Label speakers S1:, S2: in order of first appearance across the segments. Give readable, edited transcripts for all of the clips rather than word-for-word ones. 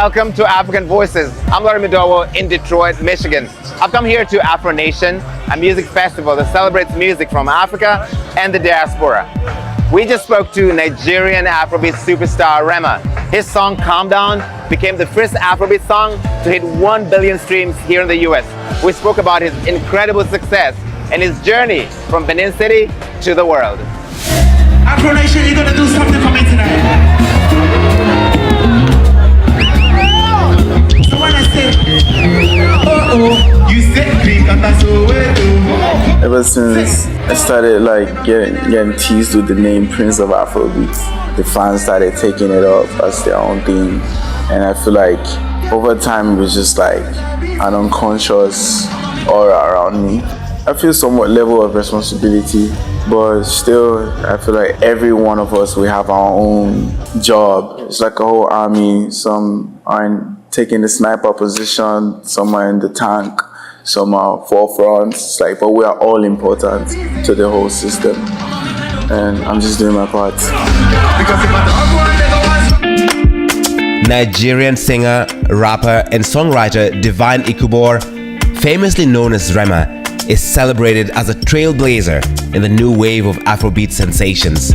S1: Welcome to African Voices. I'm Madowo in Detroit, Michigan. I've come here to Afro Nation, a music festival that celebrates music from Africa and the diaspora. We just spoke to Nigerian Afrobeats superstar Rema. His song Calm Down became the first Afrobeat song to hit 1 billion streams here in the US. We spoke about his incredible success and his journey from Benin City to the world.
S2: Afro Nation, you're gonna do something for me tonight. So when I say, you said big and that's all.
S3: Ever since I started like getting teased with the name Prince of Afrobeats, the fans started taking it up as their own thing, and I feel like over time it was just like an unconscious aura around me. I feel somewhat level of responsibility, but still I feel like every one of us, we have our own job. It's like a whole army. Some are taking the sniper position, some are in the tank, some are forefront. It's like, but we are all important to the whole system, and I'm just doing my part.
S4: Nigerian singer, rapper and songwriter Divine Ikubor, famously known as Rema, is celebrated as a trailblazer in the new wave of Afrobeat sensations.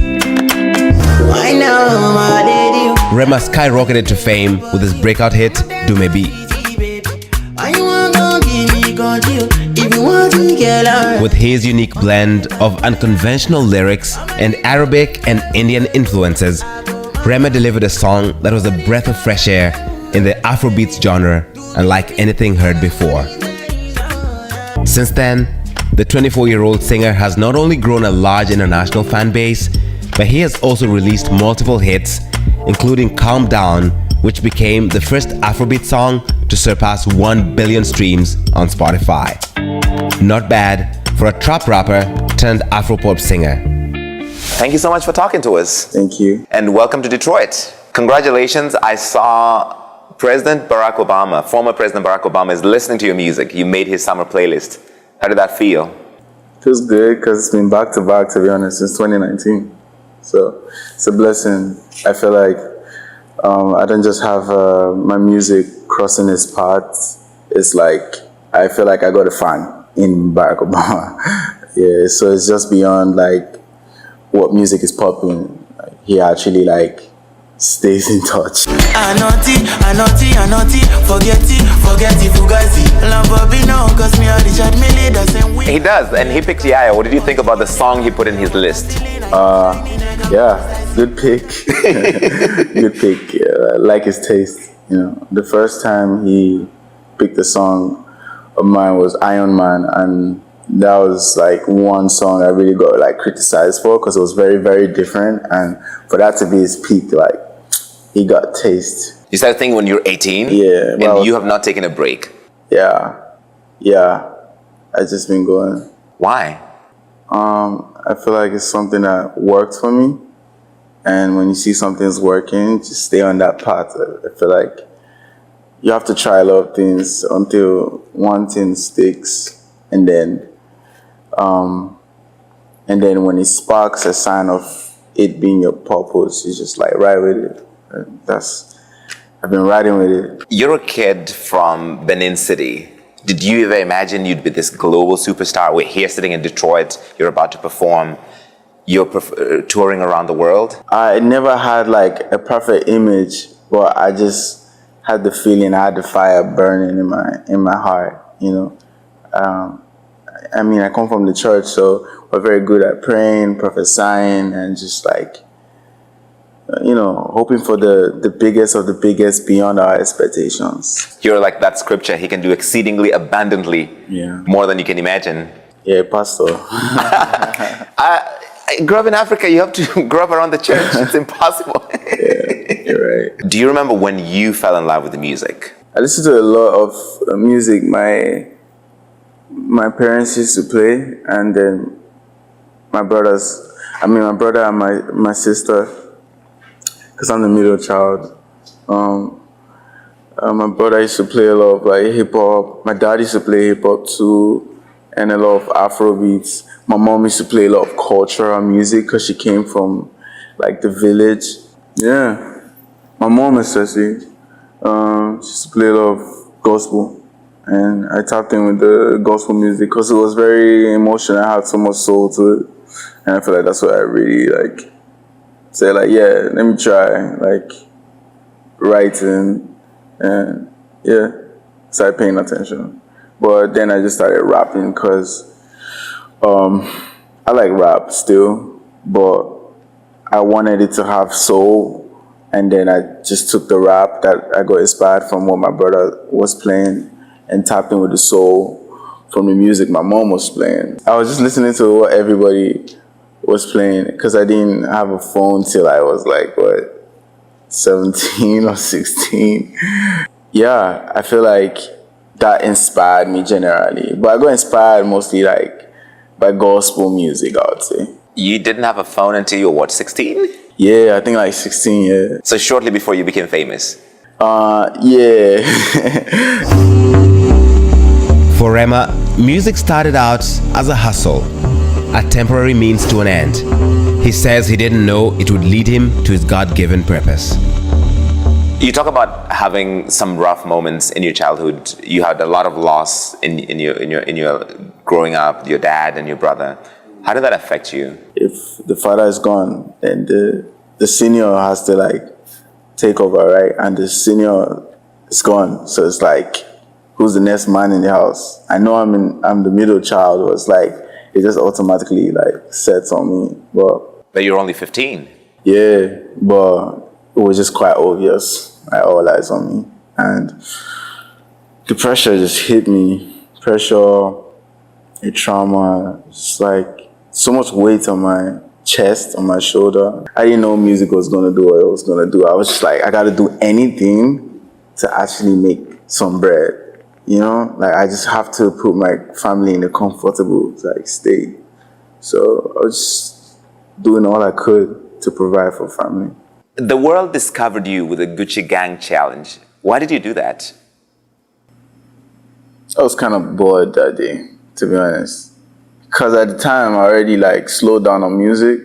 S4: Rema skyrocketed to fame with his breakout hit, Dumebi. With his unique blend of unconventional lyrics and Arabic and Indian influences, Rema delivered a song that was a breath of fresh air in the Afrobeats genre, unlike anything heard before. Since then, the 24-year-old singer has not only grown a large international fan base, but he has also released multiple hits, including Calm Down, which became the first Afrobeat song to surpass 1 billion streams on Spotify. Not bad for a trap rapper turned Afropop singer.
S1: Thank you so much for talking to us.
S3: Thank you.
S1: And welcome to Detroit. Congratulations. I saw President Barack Obama, former President Barack Obama, is listening to your music. You made his summer playlist. How did that feel?
S3: It feels good because it's been back to back, to be honest, since 2019. So it's a blessing. I feel like I don't just have my music crossing his path. It's like I feel like I got a fan in Barack Obama. Yeah, so it's just beyond like what music is popping. Like, he actually like stays in touch.
S1: He does, and he picked Yaya. What did you think about the song he put in his list?
S3: Yeah, good pick. Good pick. I like his taste. You know, the first time he picked a song of mine was Iron Man, and that was like one song I really got like criticized for because it was very, very different, and for that to be his peak, like he got taste.
S1: You started thinking when you were 18?
S3: Yeah.
S1: Well, and you have not taken a break?
S3: Yeah. I've just been going.
S1: Why?
S3: I feel like it's something that worked for me. And when you see something's working, just stay on that path. I feel like you have to try a lot of things until one thing sticks. And then when it sparks a sign of it being your purpose, you just like ride with it. I've been riding with it.
S1: You're a kid from Benin City. Did you ever imagine you'd be this global superstar? We're here sitting in Detroit, you're about to perform, you're touring around the world?
S3: I never had like a perfect image, but I just had the feeling, I had the fire burning in my heart, you know. I mean, I come from the church, so we're very good at praying, prophesying, and just like, you know, hoping for the biggest of the biggest beyond our expectations.
S1: You're like that scripture, he can do exceedingly abundantly, more than you can imagine.
S3: Yeah, pastor.
S1: I grew up in Africa, you have to grow up around the church, it's impossible.
S3: Yeah, you're right.
S1: Do you remember when you fell in love with the music?
S3: I listened to a lot of music my parents used to play, and then my brother and my sister, because I'm the middle child. My brother used to play a lot of like hip hop. My dad used to play hip hop too, and a lot of Afrobeats. My mom used to play a lot of cultural music because she came from like the village. Yeah, my mom especially. Just to play a lot of gospel, and I tapped in with the gospel music because it was very emotional. I had so much soul to it, and I feel like that's what I really like. Say like, yeah, let me try like writing, and yeah, started paying attention. But then I just started rapping because I like rap still, but I wanted it to have soul. And then I just took the rap that I got inspired from what my brother was playing and tapped in with the soul from the music my mom was playing. I was just listening to what everybody was playing because I didn't have a phone till I was like, what, 17 or 16. Yeah, I feel like that inspired me generally. But I got inspired mostly like by gospel music, I would say.
S1: You didn't have a phone until you were what, 16?
S3: Yeah, I think like 16, yeah.
S1: So shortly before you became famous.
S3: Yeah.
S4: For Rema, music started out as a hustle, a temporary means to an end. He says he didn't know it would lead him to his God-given purpose. You talk about having some rough moments in your childhood. You had a lot of loss in your growing up, your dad and your brother. How did that affect you?
S3: If the father is gone, then the senior has to like take over, right? And the senior is gone, so it's like, who's the next man in the house? I know I'm the middle child, but it's like it just automatically like sets on me.
S1: But you're only 15.
S3: Yeah, but it was just quite obvious, like all eyes on me, and the pressure just hit me. Pressure, a trauma, just like so much weight on my chest, on my shoulder. I didn't know music was gonna do what it was gonna do. I was just like, I gotta do anything to actually make some bread. You know, like I just have to put my family in a comfortable like state. So I was just doing all I could to provide for family.
S1: The world discovered you with a Gucci Gang challenge. Why did you do that?
S3: I was kind of bored that day, to be honest. Because at the time, I already like slowed down on music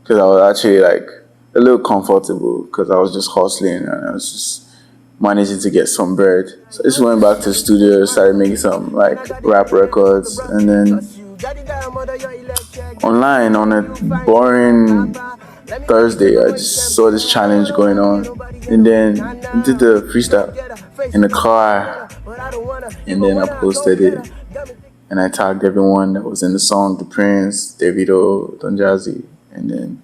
S3: because I was actually like a little comfortable because I was just hustling and I was just managing to get some bread. So I just went back to the studio, started making some like rap records, and then online on a boring Thursday, I just saw this challenge going on, and then I did the freestyle in the car, and then I posted it. And I tagged everyone that was in the song, the Prince, Davido, Don Jazzy, and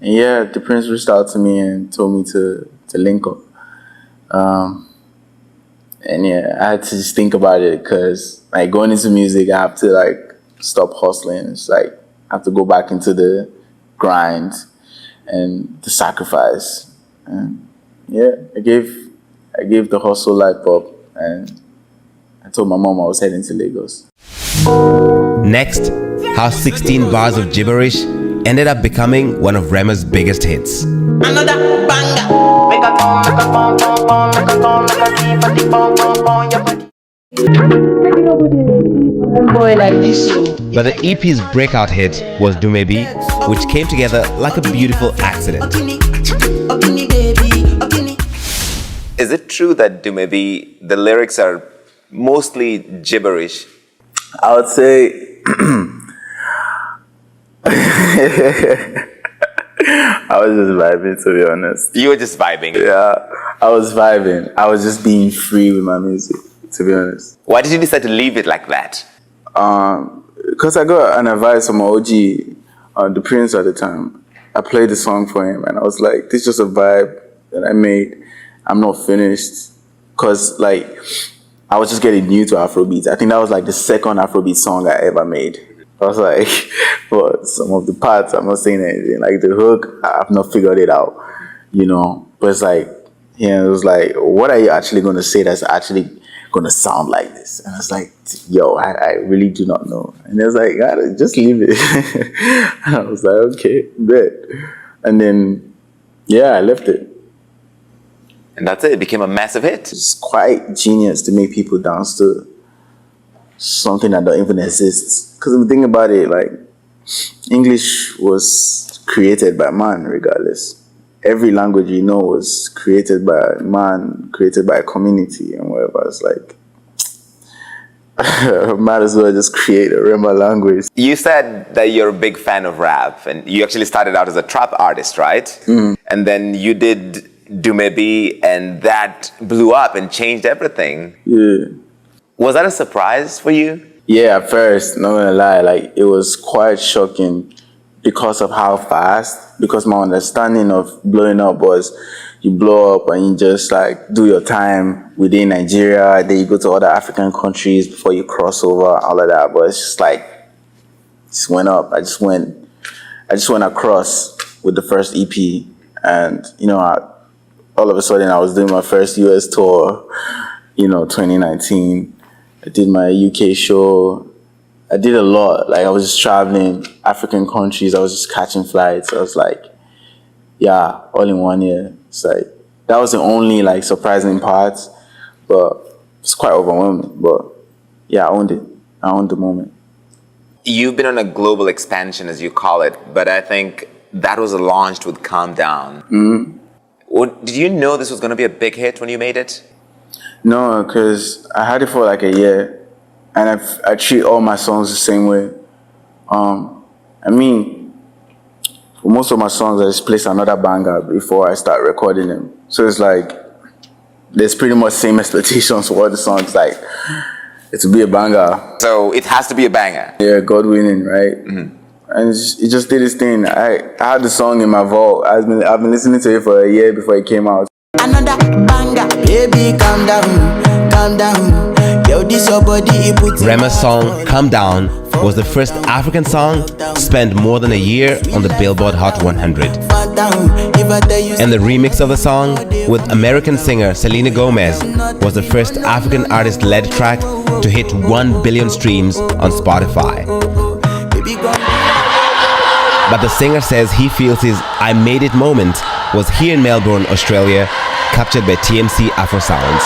S3: yeah, the Prince reached out to me and told me to link up. And yeah, I had to just think about it because like going into music, I have to like stop hustling. It's like I have to go back into the grind and the sacrifice. And yeah, I gave the hustle life up, and I told my mom I was heading to Lagos.
S4: Next, how 16 bars of gibberish ended up becoming one of Rema's biggest hits.
S5: Another banger. Make a come, make a come, come, come, make a come, make a keep a keep on, your body. Boy like this.
S4: But the EP's breakout hit was Dumebi, which came together like a beautiful accident.
S1: Is it true that Dumebi, the lyrics are mostly gibberish?
S3: I would say I was just vibing, to be honest.
S1: You were just vibing.
S3: Yeah, I was vibing. I was just being free with my music, to be honest.
S1: Why did you decide to leave it like that?
S3: Because I got an advice from my OG, the Prince at the time. I played the song for him, and I was like, this is just a vibe that I made. I'm not finished. Because, like, I was just getting new to Afrobeats. I think that was, like, the second Afrobeat song I ever made. I was like, well, some of the parts, I'm not saying anything. Like, the hook, I've not figured it out, you know. But it's like, yeah, it was like, what are you actually going to say that's actually going to sound like this? And I was like, yo, I really do not know. And it was like, just leave it. And I was like, okay, bet. And then, yeah, I left it.
S1: And that's it. It became a massive hit.
S3: It's quite genius to make people dance to something that don't even exist. Because if you think about it, like, English was created by man, regardless. every language was created by a man, created by a community and whatever. It's like, might as well just create a Rema language.
S1: You said that you're a big fan of rap, and you actually started out as a trap artist, right? And then you did Dumebi, and that blew up and changed everything.
S3: Yeah.
S1: Was that a surprise for you?
S3: Yeah, at first, not gonna lie, like it was quite shocking because of how fast, because my understanding of blowing up was you blow up and you just like do your time within Nigeria, then you go to other African countries before you cross over, all of that. But it's just like, just went up. I just went across with the first EP, and all of a sudden I was doing my first US tour, 2019. I did my UK show. I did a lot. Like I was just traveling African countries. I was just catching flights. I was like, yeah, all in 1 year. It's like, that was the only like surprising part, but it's quite overwhelming. But yeah, I owned it. I owned the moment.
S1: You've been on a global expansion, as you call it, but I think that was launched with Calm Down. Did you know this was going to be a big hit when you made it?
S3: No, because I had it for like a year, and I treat all my songs the same way. I mean, for most of my songs, I just place another banger before I start recording them. So it's like, there's pretty much same expectations for all the songs. Like, it will be a banger.
S1: So it has to be a banger.
S3: Yeah, God winning, right? And it just did its thing. I had the song in my vault. I've been listening to it for a year before it came out.
S5: Another banger, baby, calm down, calm down. Yo, this your body, it puts
S4: Rema's song Calm Down was the first African song to spend more than a year on the Billboard Hot 100. And the remix of the song with American singer Selena Gomez was the first African artist-led track to hit 1 billion streams on Spotify. But the singer says he feels his I Made It moment was here in Melbourne, Australia, captured by TMC Afro Sounds.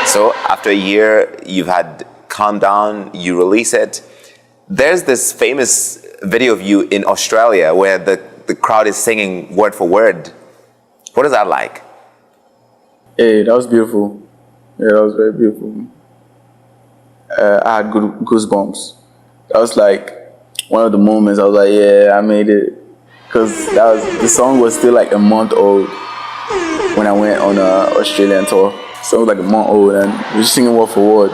S1: So after a year, you've had Calm Down, you release it. There's this famous video of you in Australia where the crowd is singing word for word. What is that like?
S3: Hey, that was beautiful. Yeah, that was very beautiful. I had goosebumps. That was like one of the moments I was like, yeah, I made it. Because the song was still like a month old when I went on an Australian tour. So it was like a month old and we were singing word for word.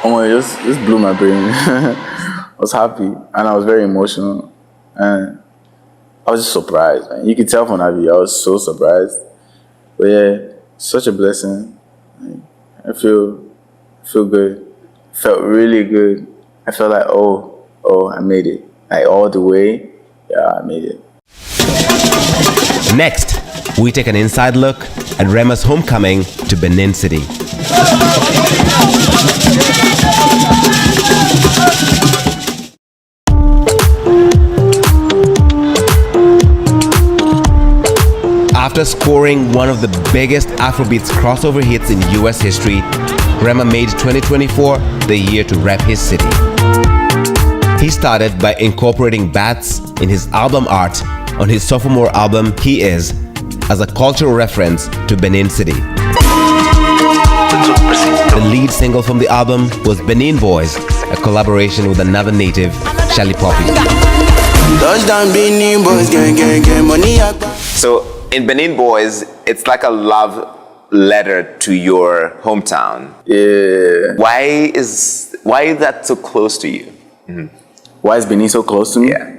S3: It just blew my brain. I was happy and I was very emotional. And I was just surprised, man. You could tell from that video, I was so surprised. But yeah, such a blessing. I feel good. Felt really good. I felt like, oh, I made it. Like all the way, yeah, I made it.
S4: Next, we take an inside look at Rema's homecoming to Benin City. After scoring one of the biggest Afrobeats crossover hits in US history, Rema made 2024 the year to rep his city. He started by incorporating bats in his album art on his sophomore album He Is, as a cultural reference to Benin City. The lead single from the album was Benin Boys, a collaboration with another native, Shali Poppy.
S1: So in Benin Boys, it's like a love letter to your hometown.
S3: Yeah.
S1: Why is that so close to you?
S3: Why is Benin so close to me?
S1: Yeah.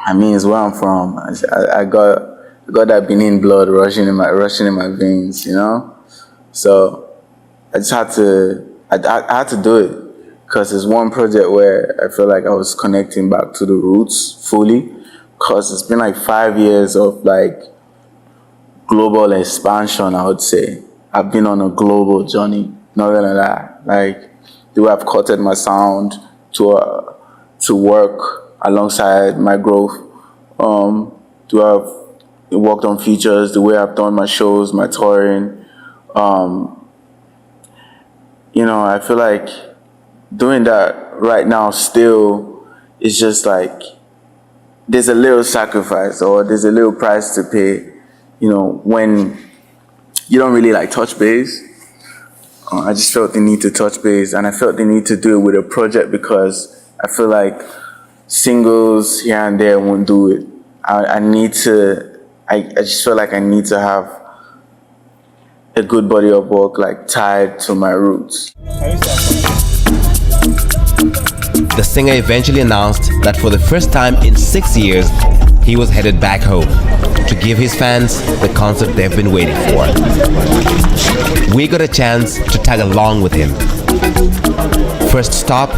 S3: I mean, it's where I'm from. I got that Benin blood rushing in my veins, you know. So I just had to do it because it's one project where I feel like I was connecting back to the roots fully. Because it's been like 5 years of like global expansion, I would say. I've been on a global journey, not gonna lie. Like the way I've cutted my sound to work alongside my growth, to have worked on features, the way I've done my shows, my touring. I feel like doing that right now still is just like, there's a little sacrifice or there's a little price to pay, when you don't really like touch base. I just felt the need to touch base, and I felt the need to do it with a project because I feel like singles here and there won't do it. I just feel like I need to have a good body of work like tied to my roots.
S4: The singer eventually announced that for the first time in 6 years, he was headed back home to give his fans the concert they've been waiting for. We got a chance to tag along with him. First stop,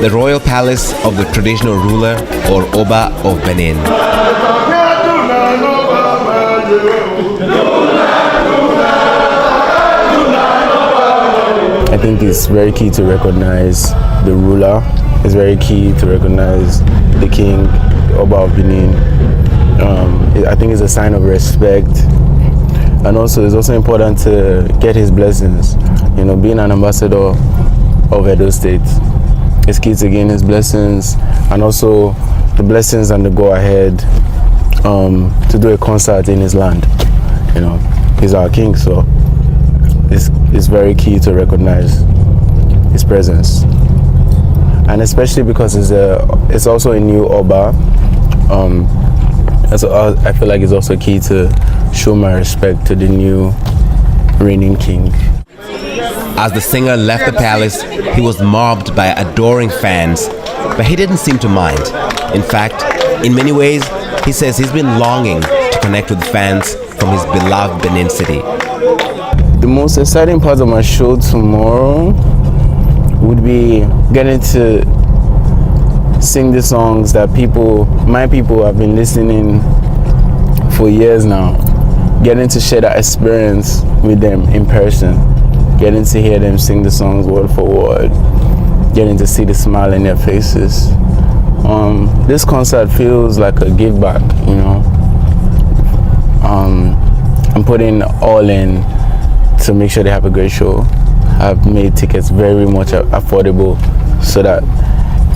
S4: the royal palace of the traditional ruler or Oba of Benin.
S3: I think it's very key to recognize the ruler. It's very key to recognize the king, the Oba of Benin. I think it's a sign of respect. And also, it's also important to get his blessings. Being an ambassador of Edo State, it's key to gain his blessings, and also the blessings and the go-ahead to do a concert in his land. He's our king, so it's very key to recognize his presence. And especially because it's also a new Oba. I feel like it's also key to show my respect to the new reigning king.
S4: As the singer left the palace, he was mobbed by adoring fans, but he didn't seem to mind. In fact, in many ways, he says he's been longing to connect with fans from his beloved Benin City.
S3: The most exciting part of my show tomorrow would be getting to sing the songs that my people have been listening for years now. Getting to share that experience with them in person. Getting to hear them sing the songs word for word. Getting to see the smile in their faces. This concert feels like a give back, I'm putting all in to make sure they have a great show. I've made tickets very much affordable so that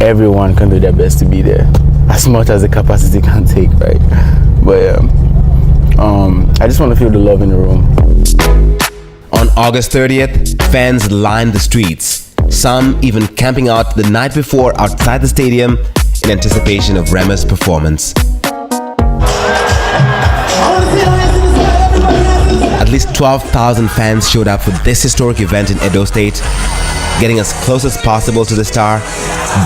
S3: everyone can do their best to be there, as much as the capacity can take, right? But I just want to feel the love in the room.
S4: On August 30th, fans lined the streets, some even camping out the night before outside the stadium in anticipation of Rema's performance. At least 12,000 fans showed up for this historic event in Edo State, getting as close as possible to the star,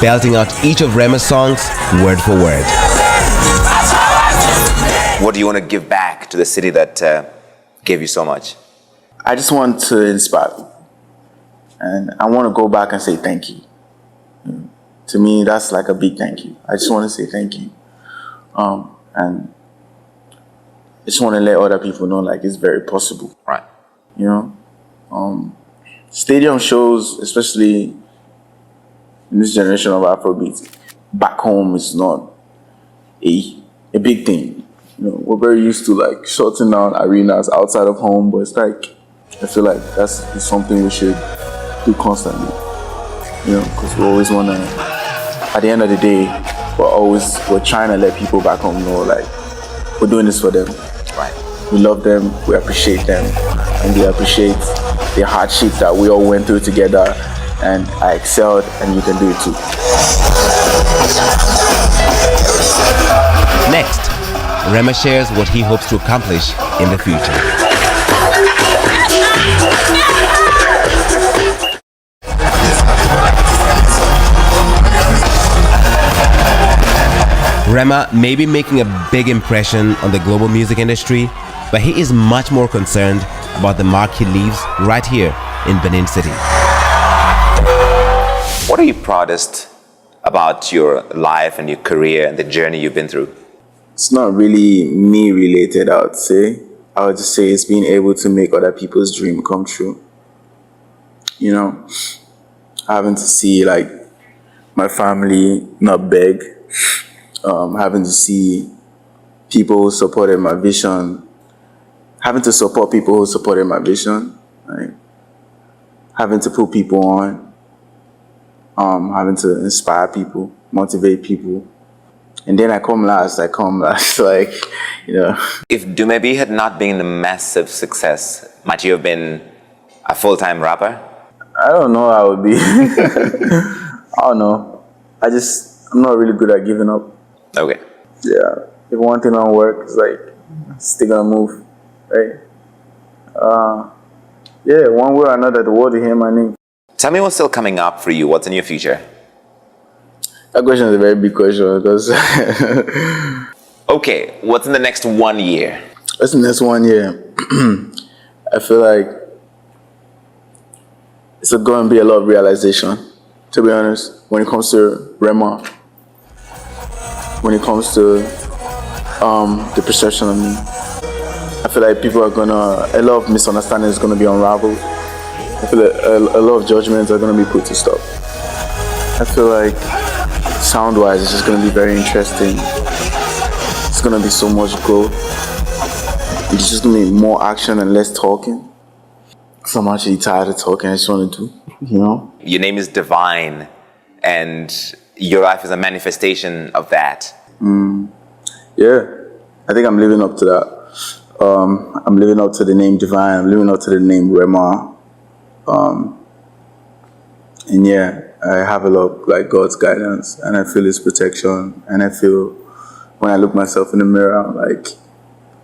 S4: belting out each of Rema's songs word for word.
S1: What do you want to give back to the city that gave you so much?
S3: I just want to inspire people. And I want to go back and say thank you. To me, that's like a big thank you. I just want to say thank you. And I just want to let other people know, like, it's very possible.
S1: Right.
S3: Stadium shows, especially in this generation of Afrobeats, back home is not a big thing. We're very used to like shutting down arenas outside of home, but it's like, I feel like that's something we should do constantly. Because we always want to, at the end of the day, we're trying to let people back home know, like, we're doing this for them.
S1: Right.
S3: We love them, we appreciate them, and they appreciate the hardship that we all went through together, and I excelled, and you can do it too.
S4: Next, Rema shares what he hopes to accomplish in the future. Rema may be making a big impression on the global music industry, but he is much more concerned about the mark he leaves right here in Benin City.
S1: What are you proudest about your life and your career and the journey you've been through?
S3: It's not really me related, I would say. I would just say it's being able to make other people's dream come true. Having to see like my family not beg, having to see people who supported my vision, having to support people who supported my vision, right? Having to put people on, having to inspire people, motivate people. And then I come last, like, you know.
S1: If Dumebi had not been a massive success, might you have been a full-time rapper?
S3: I don't know how I would be. I don't know. I'm not really good at giving up.
S1: Okay.
S3: Yeah. If one thing don't work, it's like, still gonna move, right? Yeah, one way or another, the world will hear my name.
S1: Tell me what's still coming up for you. What's in your future?
S3: That question is a very big question because
S1: Okay, what's in the next 1 year?
S3: what's the next 1 year? I feel like it's going to be a lot of realization, to be honest, when it comes to Rema, when it comes to the perception of me. I feel like a lot of misunderstandings is going to be unraveled. I feel like a lot of judgments are going to be put to stop. I feel like sound-wise, it's just going to be very interesting. It's going to be so much growth. It's just going to be more action and less talking. So I'm actually tired of talking. I just want to do, you know?
S1: Your name is Divine, and your life is a manifestation of that.
S3: Yeah, I think I'm living up to that. I'm living up to the name Divine. I'm living up to the name Rema. And yeah, I have a lot of like God's guidance, and I feel His protection, and I feel when I look myself in the mirror, I'm like,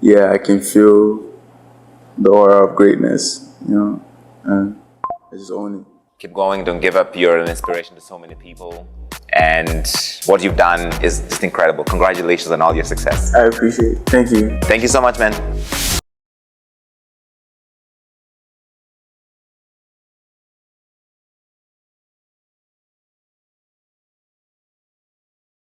S3: yeah, I can feel the aura of greatness, you know, and I just own it.
S1: Keep going, don't give up. You're an inspiration to so many people, and what you've done is just incredible. Congratulations on all your success.
S3: I appreciate it. Thank you.
S1: Thank you so much, man.